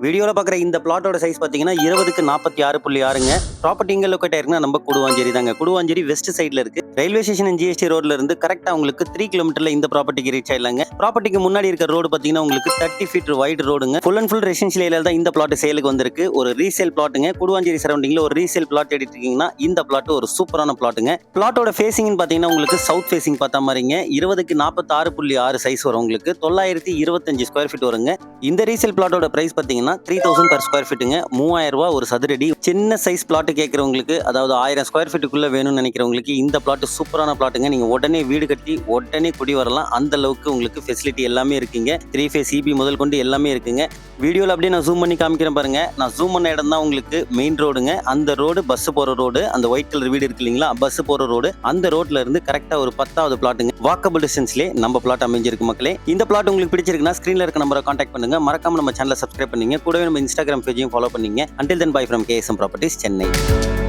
வீடியோல பார்க்குற இந்த பிளாட்டோட சைஸ் பார்த்தீங்கன்னா 20க்கு 46.6ங்க. ப்ராப்பர்ட்டி எங்க லொக்கேட் ஆயிருக்குன்னா நம்ம குடுவாஞ்சேரி தாங்க. குடுவாஞ்சேரி வெஸ்ட் சைடுல இருக்கு. ரயில்வே ஸ்டேஷன் அண்ட் ஜிஎஸ்டி ரோட்ல இருந்து கரெக்டா உங்களுக்கு 3 கிலோமீட்டர்ல இந்த ப்ராப்பர்ட்டிக்கு ரீச் ஆயிடலாங்க. ப்ராப்பர்ட்டிக்கு முன்னாடி இருக்க ரோடு பார்த்தீங்கன்னா உங்களுக்கு 30 ஃபீட் வைட் ரோடுங்க. ஃபுல் அண்ட் ஃபுல் ரெசிடென்ஷியல் ஏரியால தான் இந்த பிளாட் சேலுக்கு வந்திருக்கு. ஒரு ரீசேல் பிளாட்டுங்க. குடுவாஞ்சேரி சரௌண்டிங்ல ஒரு ரீசேல் பிளாட் எடுத்து இருக்கீங்கன்னா இந்த பிளாட் ஒரு சூப்பரான பிளாட்டுங்க. பிளாட்டோட ஃபேசிங்னு பார்த்தீங்கன்னா உங்களுக்கு சவுத் ஃபேசிங் பார்த்தா மாதிரிங்க. 20க்கு 46.6 சைஸ் வரும் உங்களுக்கு. 925 ஸ்கொயர் ஃபீட் வருங்க. இந்த ரீசேல் பிளாட்டோட பிரைஸ் பார்த்தீங்கன்னா 3000 per ஸ்கொயர் ஃபீட்டுங்க. 3000 ரூபாய் ஒரு சதுரடி. சின்ன சைஸ் பிளாட் கேட்கறவங்களுக்கு, அதாவது 1000 ஸ்கொயர் ஃபீட்டுக்குள்ள வேணும்னு நினைக்கிறவங்களுக்கு இந்த பிளாட் சூப்பரான பிளாட்டுங்க. நீங்க உடனே வீடு கட்டி உடனே குடி வரலாம். அந்த அளவுக்கு உங்களுக்கு ஃபெசிலிட்டி எல்லாமே இருக்குங்க. 3 ஃபேஸ் சிபி முதல் கொண்டு எல்லாமே இருக்குங்க. வீடியோல அப்படியே நான் ஜூம் பண்ணி காமிக்கிறேன் பாருங்க. நான் ஜூம் பண்ண இடம் தான் உங்களுக்கு மெயின் ரோடுங்க. அந்த ரோடு பஸ் போற ரோடு, அந்த ஒயிட் கலர் வீடு இருக்கு இல்லைங்களா, பஸ் போற ரோடு. அந்த ரோட்ல இருந்து கரெக்டா ஒரு 10வது பிளாட்டுங்க. வாக்கபிள் டிஸ்டன்ஸ்லேயே நம்ம பிளாட் அமைஞ்சிருக்கு மக்களே. இந்த பிளாட் உங்களுக்கு பிடிச்சிருக்குன்னா ஸ்கிரீன்ல இருக்க நம்பரை கான்டாக்ட் பண்ணுங்க. மறக்காம நம்ம சேனலை சப்ஸ்கிரைப் பண்ணீங்க. கூடவே நம்ம இன்ஸ்டாகிராம் பேஜையும் ஃபாலோ பண்ணீங்க. Until then, bye from KSM Properties, Chennai.